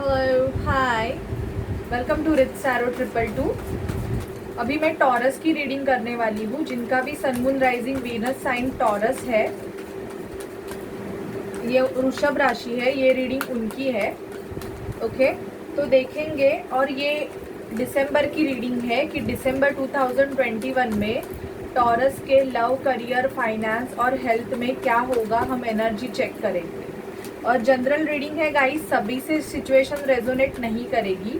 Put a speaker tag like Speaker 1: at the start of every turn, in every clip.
Speaker 1: Hello hi, welcome to rich सैरो 222। अभी मैं टॉरस की रीडिंग करने वाली हूँ। जिनका भी sun moon rising Venus sign Taurus है, ये वृषभ राशि है, ये रीडिंग उनकी है। ओके, तो देखेंगे। और ये दिसंबर की रीडिंग है कि दिसंबर 2021 में टॉरस के लव, करियर, फाइनेंस और हेल्थ में क्या होगा, हम एनर्जी चेक करेंगे। और जनरल रीडिंग है गाइस, सभी से सिचुएशन रेजोनेट नहीं करेगी।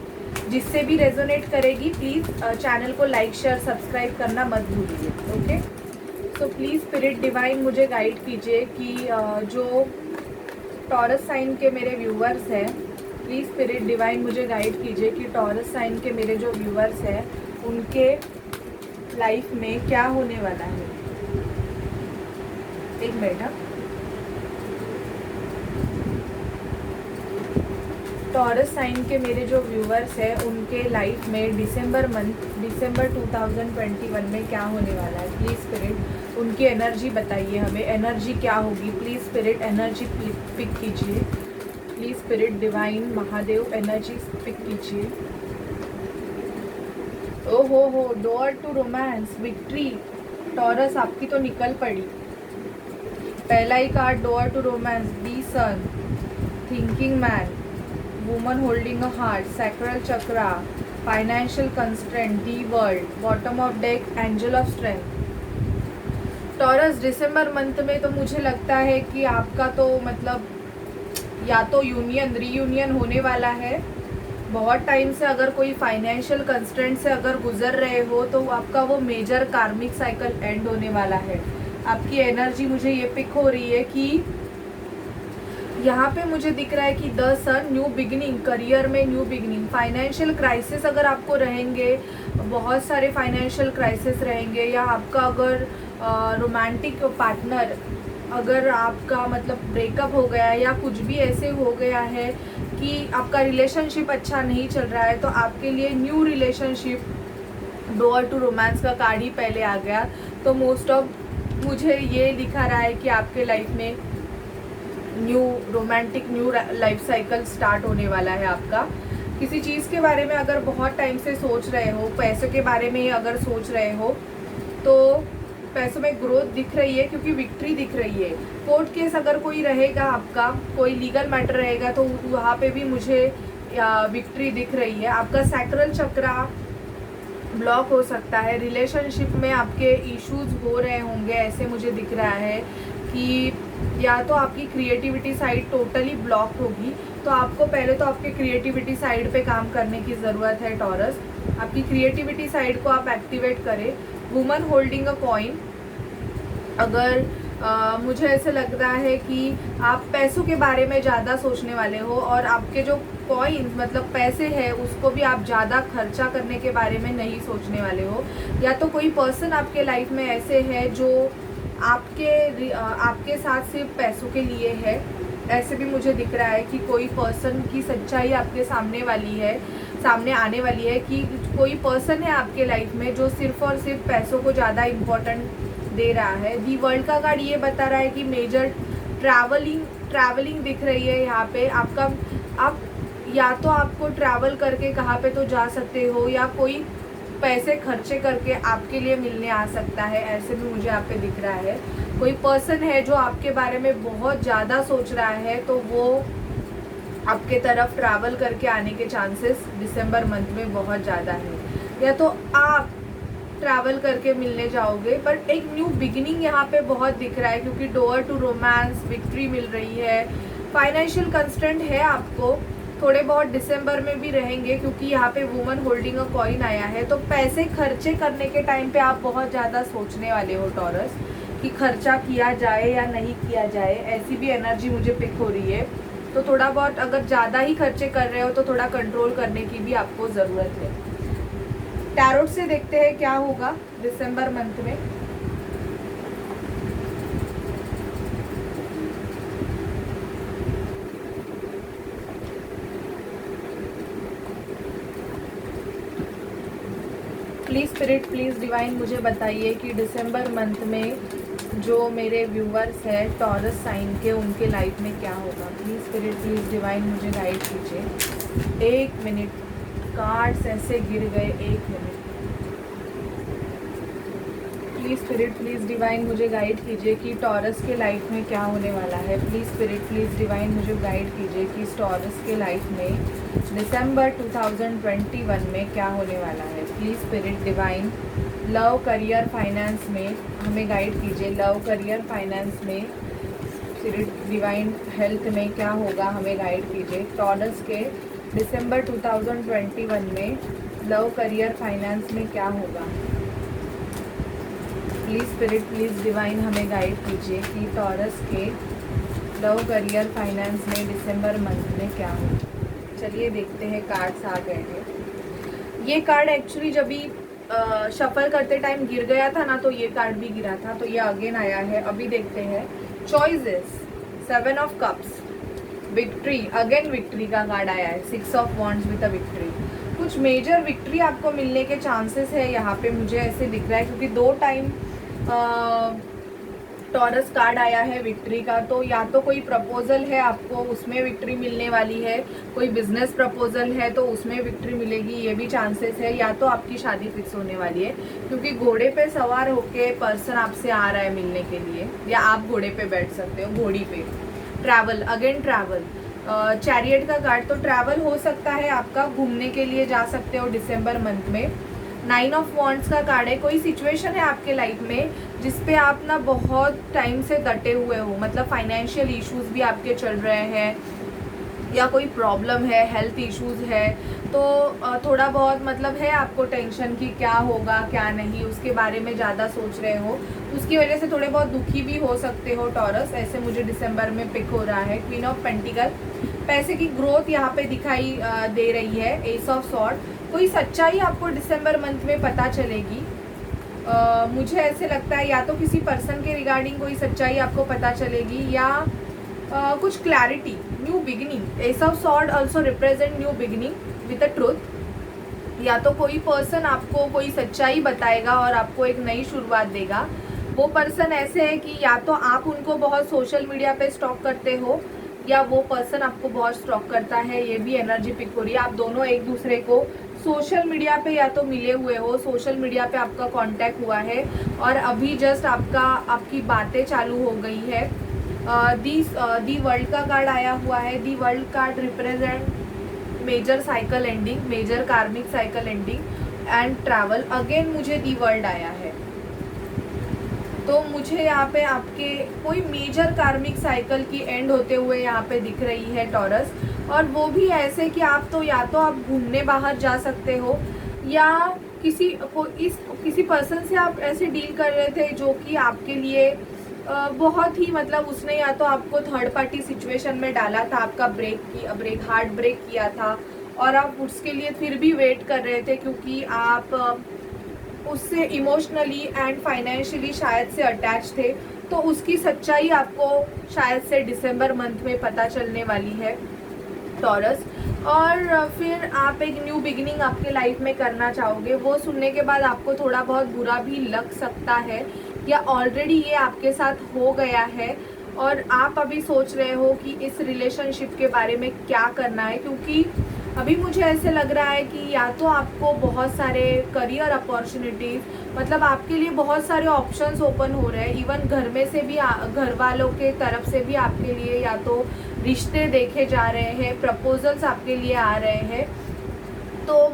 Speaker 1: जिससे भी रेजोनेट करेगी प्लीज़ चैनल को लाइक, शेयर, सब्सक्राइब करना मत भूलिए। Okay, so please spirit divine मुझे गाइड कीजिए कि जो टॉरस साइन के मेरे व्यूअर्स हैं, प्लीज़ स्पिरिट डिवाइन मुझे गाइड कीजिए कि टॉरस साइन के मेरे जो व्यूअर्स हैं उनके लाइफ में क्या होने वाला है। एक मिनट। टॉरस साइन के मेरे जो व्यूअर्स हैं उनके लाइफ में दिसंबर 2021 में क्या होने वाला है। प्लीज़ स्पिरिट उनकी एनर्जी बताइए हमें, एनर्जी क्या होगी। प्लीज़ स्पिरिट एनर्जी पिक कीजिए। Please spirit divine Mahadev energy pick कीजिए। ओ हो door to romance, victory. Taurus आपकी तो निकल पड़ी। पहला ही card door to romance, the sun, thinking man, woman holding a heart, sacral chakra, financial constraint, the world, bottom of deck, angel of strength. Taurus दिसंबर मंथ में तो मुझे लगता है कि आपका तो मतलब या तो रीयूनियन होने वाला है। बहुत टाइम से अगर कोई फाइनेंशियल कंस्ट्रेंट से अगर गुजर रहे हो तो आपका वो मेजर कार्मिक साइकिल एंड होने वाला है। आपकी एनर्जी मुझे ये पिक हो रही है कि यहाँ पे मुझे दिख रहा है कि the sun, new beginning, career में न्यू बिगिनिंग। फाइनेंशियल क्राइसिस अगर आपको रहेंगे, बहुत सारे फाइनेंशियल क्राइसिस रहेंगे, या आपका अगर रोमांटिक पार्टनर, अगर आपका मतलब ब्रेकअप हो गया है या कुछ भी ऐसे हो गया है कि आपका रिलेशनशिप अच्छा नहीं चल रहा है, तो आपके लिए new relationship, door to romance का कार्ड ही पहले आ गया। तो मोस्ट ऑफ मुझे ये दिखा रहा है कि आपके लाइफ में new romantic new life cycle start होने वाला है आपका। किसी चीज़ के बारे में अगर बहुत टाइम से सोच रहे हो, पैसों के बारे में अगर सोच रहे हो, तो पैसों में ग्रोथ दिख रही है क्योंकि विक्ट्री दिख रही है। कोर्ट केस अगर कोई रहेगा, आपका कोई लीगल मैटर रहेगा, तो वहाँ पे भी मुझे विक्ट्री दिख रही है। आपका सैक्रल चक्रा ब्लॉक हो सकता है, रिलेशनशिप में आपके इश्यूज हो रहे होंगे, ऐसे मुझे दिख रहा है कि या तो आपकी क्रिएटिविटी साइड टोटली ब्लॉक होगी। तो आपको पहले तो आपके क्रिएटिविटी साइड पे काम करने की ज़रूरत है टॉरस। आपकी क्रिएटिविटी साइड को आप एक्टिवेट करें। वुमन होल्डिंग अ कॉइन, अगर मुझे ऐसे लग रहा है कि आप पैसों के बारे में ज़्यादा सोचने वाले हो और आपके जो कॉइन्स मतलब पैसे हैं उसको भी आप ज़्यादा खर्चा करने के बारे में नहीं सोचने वाले हो। या तो कोई पर्सन आपके लाइफ में ऐसे है जो आपके साथ सिर्फ पैसों के लिए है। ऐसे भी मुझे दिख रहा है कि कोई पर्सन की सच्चाई आपके सामने आने वाली है कि कोई पर्सन है आपके लाइफ में जो सिर्फ और सिर्फ पैसों को ज़्यादा इम्पोर्टेंट दे रहा है। दी वर्ल्ड का कार्ड ये बता रहा है कि मेजर ट्रैवलिंग दिख रही है यहाँ पे। आप या तो आपको ट्रैवल करके कहाँ पे तो जा सकते हो, या कोई पैसे खर्चे करके आपके लिए मिलने आ सकता है। ऐसे भी मुझे यहाँ पे दिख रहा है। कोई पर्सन है जो आपके बारे में बहुत ज़्यादा सोच रहा है, तो वो आपके तरफ ट्रैवल करके आने के चांसेस दिसंबर मंथ में बहुत ज़्यादा है। या तो आप ट्रैवल करके मिलने जाओगे, बट एक न्यू बिगिनिंग यहाँ पे बहुत दिख रहा है क्योंकि डोर टू रोमांस, विक्ट्री मिल रही है। फाइनेंशियल कंस्ट्रेंट है आपको, थोड़े बहुत दिसंबर में भी रहेंगे क्योंकि यहाँ पे वुमन होल्डिंग अ कॉइन आया है। तो पैसे खर्चे करने के टाइम पे आप बहुत ज़्यादा सोचने वाले हो टॉरस कि खर्चा किया जाए या नहीं किया जाए। ऐसी भी एनर्जी मुझे पिक हो रही है। तो थोड़ा बहुत अगर ज़्यादा ही खर्चे कर रहे हो तो थोड़ा कंट्रोल करने की भी आपको ज़रूरत है। टैरोट से देखते हैं क्या होगा दिसंबर मंथ में। प्लीज़ स्पिरिट, प्लीज़ डिवाइन मुझे बताइए कि दिसंबर मंथ में जो मेरे व्यूवर्स हैं टॉरस साइन के, उनके लाइफ में क्या होगा। प्लीज़ स्पिरिट, प्लीज़ डिवाइन मुझे गाइड कीजिए। 1 मिनट, कार्ड्स ऐसे गिर गए, 1 minute. Please spirit, please divine मुझे गाइड कीजिए कि टॉरस के लाइफ में क्या होने वाला है। प्लीज़ स्पिरिट, प्लीज़ डिवाइन मुझे गाइड कीजिए कि इस टॉरस के लाइफ में दिसंबर 2021 में क्या होने वाला है। Please spirit divine love, career, finance में हमें गाइड कीजिए। लव, करियर, फाइनेंस में स्पिरिट डिवाइन, हेल्थ में क्या होगा हमें गाइड कीजिए। टॉरस के दिसंबर 2021 में लव, करियर, फाइनेंस में क्या होगा। प्लीज़ स्पिरिट, प्लीज़ डिवाइन हमें गाइड कीजिए कि टॉरस के लव, करियर, फाइनेंस में दिसंबर मंथ में क्या होगा। चलिए देखते हैं, कार्ड्स आ गए हैं। ये कार्ड एक्चुअली जब भी शफल करते टाइम गिर गया था ना, तो ये कार्ड भी गिरा था, तो ये अगेन आया है। अभी देखते हैं। Choices, 7 of cups, victory, again victory का कार्ड आया है। 6 of wands with a victory. कुछ मेजर विक्ट्री आपको मिलने के चांसेस है यहाँ पे, मुझे ऐसे दिख रहा है, क्योंकि 2 टाइम टॉरस कार्ड आया है विक्ट्री का। तो या तो कोई प्रपोजल है आपको, उसमें विक्ट्री मिलने वाली है। कोई बिजनेस प्रपोजल है तो उसमें विक्ट्री मिलेगी, ये भी चांसेस है। या तो आपकी शादी फिक्स होने वाली है, क्योंकि घोड़े पे सवार होके पर्सन आपसे आ रहा है मिलने के लिए, या आप घोड़े पे बैठ सकते हो, घोड़ी पे। ट्रैवल, अगेन ट्रैवल, चैरियट का कार्ड, तो ट्रैवल हो सकता है आपका, घूमने के लिए जा सकते हो दिसंबर मंथ में। 9 ऑफ वॉन्ड्स का कार्ड है। कोई सिचुएशन है आपके लाइफ में जिसपे आप ना बहुत टाइम से डटे हुए हो, मतलब फाइनेंशियल इश्यूज भी आपके चल रहे हैं, या कोई प्रॉब्लम है, हेल्थ इश्यूज है, तो थोड़ा बहुत मतलब है आपको टेंशन कि क्या होगा क्या नहीं, उसके बारे में ज़्यादा सोच रहे हो, उसकी वजह से थोड़े बहुत दुखी भी हो सकते हो टॉरस, ऐसे मुझे दिसंबर में पिक हो रहा है। क्वीन ऑफ पेंटिकल, पैसे की ग्रोथ यहाँ पे दिखाई दे रही है। एस ऑफ सॉर्ड, कोई सच्चाई आपको दिसंबर मंथ में पता चलेगी। मुझे ऐसे लगता है या तो किसी पर्सन के रिगार्डिंग कोई सच्चाई आपको पता चलेगी, या कुछ clarity, new beginning. S of sword also represent new beginning with the truth. या तो कोई पर्सन आपको कोई सच्चाई बताएगा और आपको एक नई शुरुआत देगा। वो पर्सन ऐसे है कि या तो आप उनको बहुत सोशल मीडिया पे स्टॉक करते हो, या वो पर्सन आपको बहुत स्टॉक करता है, ये भी एनर्जी पिक हो रही है। आप दोनों एक दूसरे को सोशल मीडिया पे या तो मिले हुए हो, सोशल मीडिया पे आपका कांटेक्ट हुआ है, और अभी जस्ट आपकी बातें चालू हो गई है। दी वर्ल्ड का कार्ड आया हुआ है। The world card represent major cycle ending, major karmic cycle ending and travel. Again मुझे दी वर्ल्ड आया है, तो मुझे यहाँ पे आपके कोई मेजर कार्मिक साइकिल की एंड होते हुए यहाँ पे दिख रही है टॉरस। और वो भी ऐसे कि आप तो या तो आप घूमने बाहर जा सकते हो, या किसी पर्सन से आप ऐसे डील कर रहे थे जो कि आपके लिए बहुत ही मतलब उसने या तो आपको थर्ड पार्टी सिचुएशन में डाला था, आपका हार्ट ब्रेक किया था, और आप उसके लिए फिर भी वेट कर रहे थे, क्योंकि आप उससे इमोशनली एंड फाइनेंशियली शायद से अटैच थे। तो उसकी सच्चाई आपको शायद से दिसंबर मंथ में पता चलने वाली है टॉरस। और फिर आप एक न्यू बिगिनिंग आपके लाइफ में करना चाहोगे, वो सुनने के बाद आपको थोड़ा बहुत बुरा भी लग सकता है, या ऑलरेडी ये आपके साथ हो गया है और आप अभी सोच रहे हो कि इस रिलेशनशिप के बारे में क्या करना है। क्योंकि अभी मुझे ऐसे लग रहा है कि या तो आपको बहुत सारे करियर अपॉर्चुनिटीज़, मतलब आपके लिए बहुत सारे ऑप्शंस ओपन हो रहे हैं, इवन घर में से भी, घर वालों के तरफ से भी आपके लिए या तो रिश्ते देखे जा रहे हैं, प्रपोजल्स आपके लिए आ रहे हैं। तो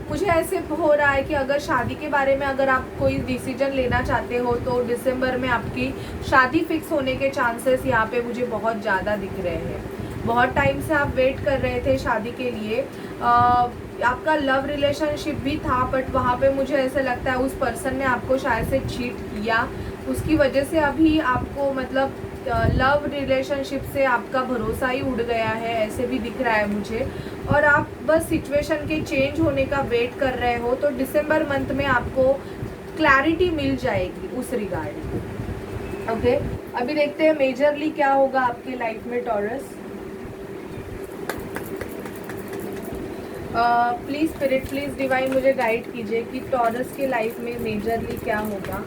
Speaker 1: मुझे ऐसे हो रहा है कि अगर शादी के बारे में अगर आप कोई डिसीजन लेना चाहते हो, तो दिसंबर में आपकी शादी फिक्स होने के चांसेस यहाँ पे मुझे बहुत ज़्यादा दिख रहे हैं। बहुत टाइम से आप वेट कर रहे थे शादी के लिए, आपका लव रिलेशनशिप भी था, बट वहाँ पे मुझे ऐसा लगता है उस पर्सन ने आपको शायद से चीट किया, उसकी वजह से अभी आपको मतलब लव रिलेशनशिप से आपका भरोसा ही उड़ गया है, ऐसे भी दिख रहा है मुझे। और आप बस सिचुएशन के चेंज होने का वेट कर रहे हो, तो दिसंबर मंथ में आपको क्लैरिटी मिल जाएगी उस रिगार्डिंग। ओके, अभी देखते हैं मेजरली क्या होगा आपके लाइफ में taurus. Please spirit, please divine मुझे गाइड कीजिए कि टॉरस के लाइफ में मेजरली क्या होगा।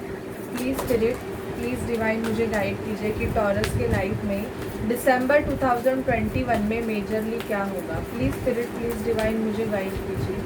Speaker 1: प्लीज़ स्पिरिट, प्लीज़ डिवाइन मुझे गाइड कीजिए कि टॉरस के लाइफ में दिसंबर 2021 में मेजरली क्या होगा। प्लीज़ स्पिरिट, प्लीज़ डिवाइन मुझे गाइड कीजिए।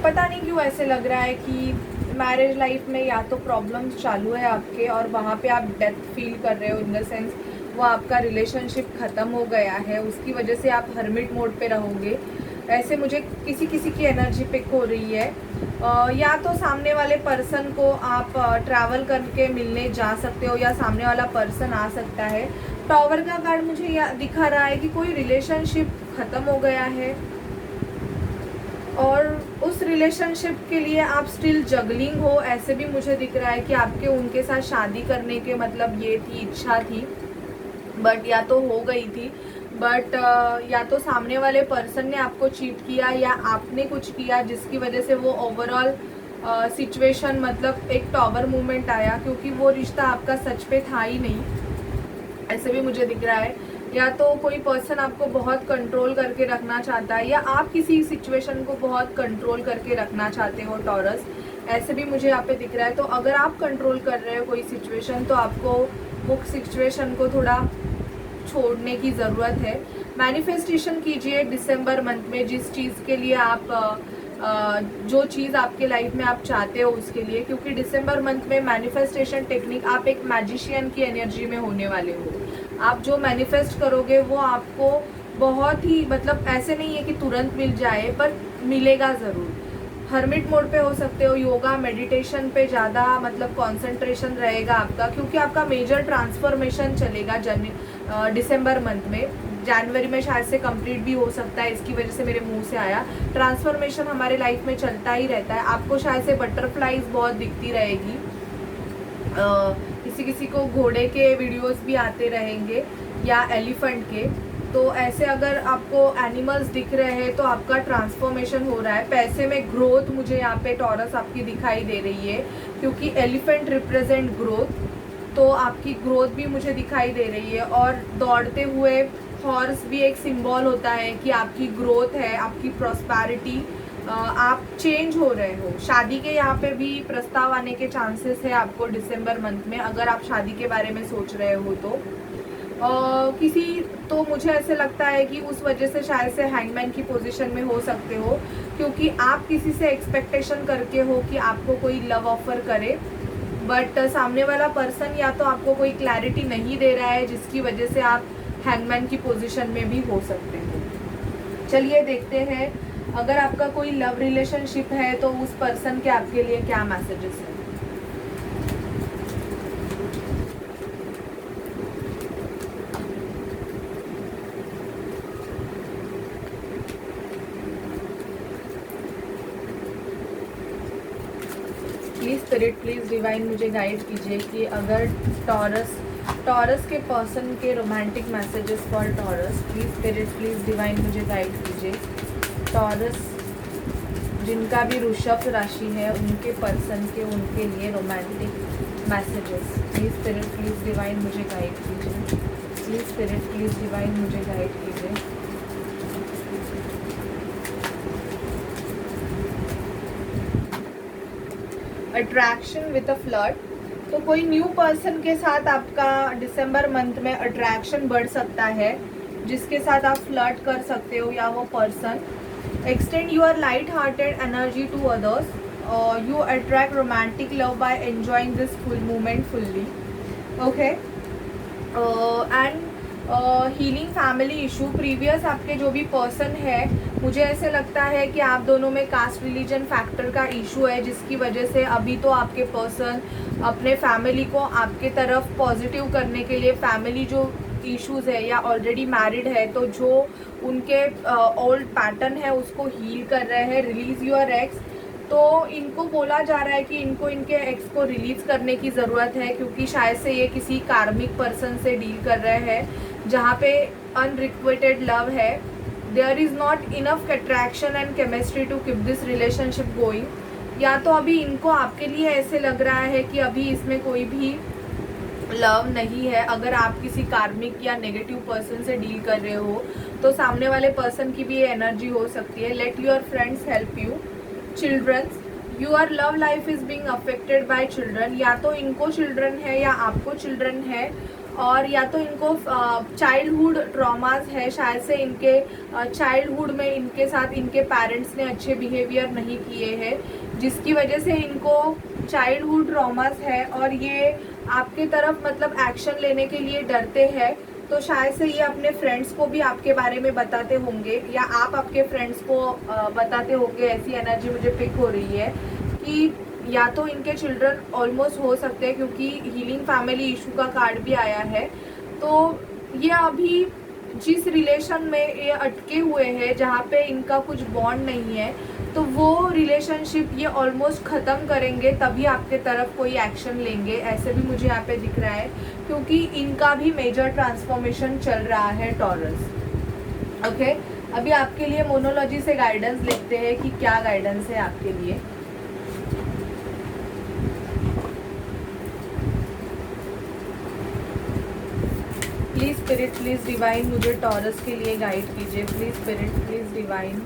Speaker 1: पता नहीं क्यों ऐसे लग रहा है कि मैरिज लाइफ में या तो प्रॉब्लम्स चालू है आपके और वहाँ पे आप डेथ फील कर रहे हो, इन द सेंस वो आपका रिलेशनशिप ख़त्म हो गया है, उसकी वजह से आप हर्मिट मोड पे रहोगे। ऐसे मुझे किसी किसी की एनर्जी पिक हो रही है। या तो सामने वाले पर्सन को आप ट्रैवल करके मिलने जा सकते हो या सामने वाला पर्सन आ सकता है। टॉवर का कार्ड मुझे दिखा रहा है कि कोई रिलेशनशिप ख़त्म हो गया है और उस रिलेशनशिप के लिए आप स्टिल जगलिंग हो। ऐसे भी मुझे दिख रहा है कि आपके उनके साथ शादी करने के मतलब ये थी, इच्छा थी, बट या तो हो गई थी, बट या तो सामने वाले पर्सन ने आपको चीट किया या आपने कुछ किया जिसकी वजह से वो ओवरऑल सिचुएशन मतलब एक टॉवर मूवमेंट आया, क्योंकि वो रिश्ता आपका सच पे था ही नहीं। ऐसे भी मुझे दिख रहा है या तो कोई पर्सन आपको बहुत कंट्रोल करके रखना चाहता है या आप किसी सिचुएशन को बहुत कंट्रोल करके रखना चाहते हो टॉरस। ऐसे भी मुझे यहाँ पे दिख रहा है। तो अगर आप कंट्रोल कर रहे हो कोई सिचुएशन तो आपको वो सिचुएशन को थोड़ा छोड़ने की ज़रूरत है। मैनिफेस्टेशन कीजिए दिसंबर मंथ में जिस चीज़ के लिए आप जो चीज़ आपके लाइफ में आप चाहते हो उसके लिए, क्योंकि दिसंबर मंथ में मैनिफेस्टेशन टेक्निक आप एक मैजिशियन की एनर्जी में होने वाले हो। आप जो मैनिफेस्ट करोगे वो आपको बहुत ही मतलब ऐसे नहीं है कि तुरंत मिल जाए, पर मिलेगा ज़रूर। हर्मिट मोड पे हो सकते हो, योगा मेडिटेशन पे ज़्यादा मतलब कंसंट्रेशन रहेगा आपका, क्योंकि आपका मेजर ट्रांसफॉर्मेशन चलेगा दिसंबर मंथ में। जनवरी में शायद से कंप्लीट भी हो सकता है, इसकी वजह से मेरे मुंह से आया। ट्रांसफॉर्मेशन हमारे लाइफ में चलता ही रहता है। आपको शायद से बटरफ्लाइज बहुत दिखती रहेगी, किसी किसी को घोड़े के वीडियोस भी आते रहेंगे या एलिफेंट के। तो ऐसे अगर आपको एनिमल्स दिख रहे हैं तो आपका ट्रांसफॉर्मेशन हो रहा है। पैसे में ग्रोथ मुझे यहाँ पे टॉरस आपकी दिखाई दे रही है, क्योंकि एलिफेंट रिप्रेजेंट ग्रोथ, तो आपकी ग्रोथ भी मुझे दिखाई दे रही है। और दौड़ते हुए हॉर्स भी एक सिंबल होता है कि आपकी ग्रोथ है, आपकी प्रॉस्पेरिटी, आप चेंज हो रहे हो। शादी के यहाँ पे भी प्रस्ताव आने के चांसेस है आपको दिसंबर मंथ में, अगर आप शादी के बारे में सोच रहे हो तो। किसी तो मुझे ऐसे लगता है कि उस वजह से शायद से हैंगमैन की पोजीशन में हो सकते हो, क्योंकि आप किसी से एक्सपेक्टेशन करके हो कि आपको कोई लव ऑफर करे, बट सामने वाला पर्सन या तो आपको कोई क्लैरिटी नहीं दे रहा है, जिसकी वजह से आप हैंगमैन की पोजीशन में भी हो सकते हो। चलिए देखते हैं अगर आपका कोई लव रिलेशनशिप है तो उस पर्सन के आपके लिए क्या मैसेजेस हैं। प्लीज़ स्पिरिट, प्लीज़ डिवाइन मुझे गाइड कीजिए कि अगर टॉरस के पर्सन के romantic messages for taurus. Please spirit, please divine मुझे गाइड कीजिए। टॉरस जिनका भी वृषभ राशि है उनके पर्सन के उनके लिए romantic messages. Please spirit, please divine मुझे गाइड कीजिए। प्लीज़ स्पिरिट, प्लीज़ डिवाइन मुझे गाइड कीजिए। अट्रैक्शन विद अ फ्लर्ट, तो कोई न्यू पर्सन के साथ आपका दिसंबर मंथ में अट्रैक्शन बढ़ सकता है, जिसके साथ आप फ्लर्ट कर सकते हो या वो person. Extend your light hearted energy to others, you attract romantic love by enjoying this full moment fully. Okay, and healing family issue. Previous आपके जो भी पर्सन है, मुझे ऐसे लगता है कि आप दोनों में कास्ट रिलीजन फैक्टर का इशू है, जिसकी वजह से अभी तो आपके पर्सन अपने फैमिली को आपके तरफ पॉजिटिव करने के लिए फैमिली जो इश्यूज है या ऑलरेडी मैरिड है तो जो उनके ओल्ड पैटर्न है उसको हील कर रहे हैं। रिलीज योर एक्स, तो इनको बोला जा रहा है कि इनको इनके एक्स को रिलीज करने की ज़रूरत है, क्योंकि शायद से ये किसी कार्मिक पर्सन से डील कर रहे हैं जहाँ पे अनरिक्वेटेड लव है। There is not enough attraction and chemistry to keep this relationship going. या तो अभी इनको आपके लिए ऐसे लग रहा है कि अभी इसमें कोई भी लव नहीं है। अगर आप किसी कार्मिक या नेगेटिव पर्सन से डील कर रहे हो तो सामने वाले पर्सन की भी ये एनर्जी हो सकती है। Let your friends help you. Childrens, your love life is being affected by children. या तो इनको चिल्ड्रन है या आपको चिल्ड्रन है, और या तो इनको चाइल्डहुड ट्रॉमास है। शायद से इनके चाइल्डहुड में इनके साथ इनके पेरेंट्स ने अच्छे बिहेवियर नहीं किए हैं, जिसकी वजह से इनको चाइल्डहुड ट्रॉमास है और ये आपके तरफ मतलब एक्शन लेने के लिए डरते हैं। तो शायद से ये अपने फ्रेंड्स को भी आपके बारे में बताते होंगे या आप आपके फ्रेंड्स को बताते होंगे। ऐसी एनर्जी मुझे पिक हो रही है कि या तो इनके चिल्ड्रन ऑलमोस्ट हो सकते हैं, क्योंकि हीलिंग फैमिली इशू का कार्ड भी आया है। तो ये अभी जिस रिलेशन में ये अटके हुए हैं, जहाँ पे इनका कुछ बॉन्ड नहीं है, तो वो रिलेशनशिप ये ऑलमोस्ट ख़त्म करेंगे, तभी आपके तरफ कोई एक्शन लेंगे। ऐसे भी मुझे यहाँ पे दिख रहा है, क्योंकि इनका भी मेजर ट्रांसफॉर्मेशन चल रहा है टॉरस। ओके, अभी आपके लिए मोनोलॉजी से गाइडेंस लिखते हैं कि क्या गाइडेंस है आपके लिए। प्लीज स्पिरिट, प्लीज डिवाइन, मुझे टॉरस के लिए गाइड कीजिए। Please spirit, please divine,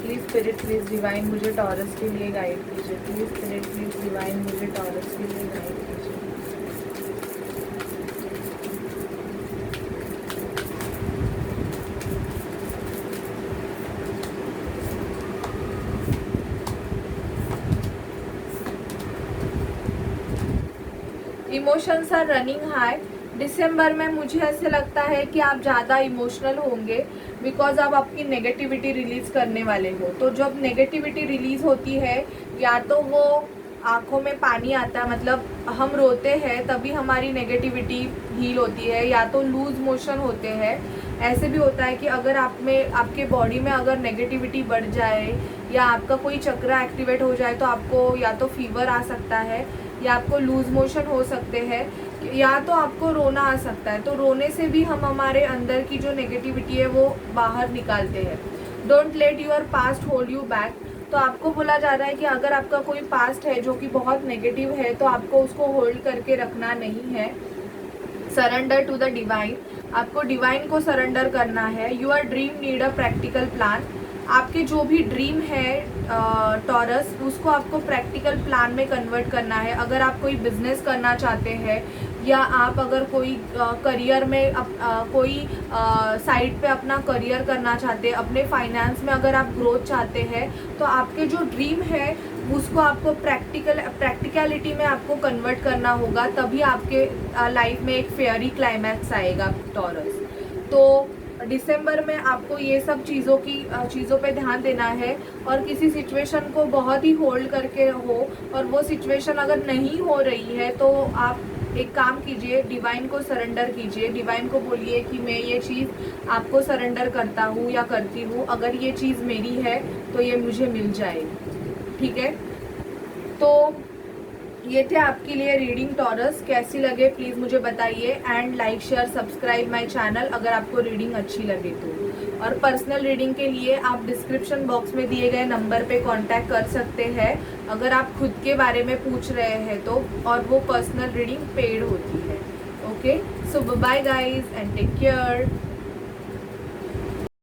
Speaker 1: please spirit, please divine, मुझे टॉरस के लिए गाइड कीजिए। प्लीज स्पिरिट, प्लीज डिवाइन, मुझे टॉरस के लिए गाइड कीजिए। Emotions are running high. दिसंबर में मुझे ऐसे लगता है कि आप ज़्यादा इमोशनल होंगे, बिकॉज आप आपकी नेगेटिविटी रिलीज़ करने वाले हो। तो जब नेगेटिविटी रिलीज़ होती है, या तो वो आँखों में पानी आता है, मतलब हम रोते हैं तभी हमारी नेगेटिविटी हील होती है, या तो लूज मोशन होते हैं। ऐसे भी होता है कि अगर आप में आपके बॉडी में अगर नेगेटिविटी बढ़ जाए या आपका कोई चक्र एक्टिवेट हो जाए, तो आपको या तो फीवर आ सकता है, या आपको लूज मोशन हो सकते हैं, या तो आपको रोना आ सकता है। तो रोने से भी हम हमारे अंदर की जो नेगेटिविटी है वो बाहर निकालते हैं। Don't let your past hold you back. तो आपको बोला जा रहा है कि अगर आपका कोई पास्ट है जो कि बहुत नेगेटिव है, तो आपको उसको होल्ड करके रखना नहीं है। सरेंडर टू द डिवाइन, आपको डिवाइन को सरेंडर करना है। Your dream need a practical plan. आपके जो भी ड्रीम है टॉरस, उसको आपको प्रैक्टिकल प्लान में कन्वर्ट करना है। अगर आप कोई बिजनेस करना चाहते हैं, या आप अगर कोई करियर में कोई साइड पे अपना करियर करना चाहते हैं, अपने फाइनेंस में अगर आप ग्रोथ चाहते हैं, तो आपके जो ड्रीम है उसको आपको प्रैक्टिकलिटी में आपको कन्वर्ट करना होगा, तभी आपके लाइफ में एक फेयरी क्लाइमैक्स आएगा टॉरस। तो दिसंबर में आपको ये सब चीज़ों पे ध्यान देना है, और किसी सिचुएशन को बहुत ही होल्ड करके हो, और वो सिचुएशन अगर नहीं हो रही है तो आप एक काम कीजिए, डिवाइन को सरेंडर कीजिए। डिवाइन को बोलिए कि मैं ये चीज़ आपको सरेंडर करता हूँ या करती हूँ, अगर ये चीज़ मेरी है तो ये मुझे मिल जाएगी। ठीक है, तो ये थे आपके लिए रीडिंग टॉरस। कैसी लगे प्लीज़ मुझे बताइए, and like share subscribe my channel अगर आपको रीडिंग अच्छी लगे तो। और पर्सनल रीडिंग के लिए आप डिस्क्रिप्शन बॉक्स में दिए गए नंबर पे कांटेक्ट कर सकते हैं, अगर आप खुद के बारे में पूछ रहे हैं तो, और वो पर्सनल रीडिंग पेड होती है। Okay, so bye guys and take care.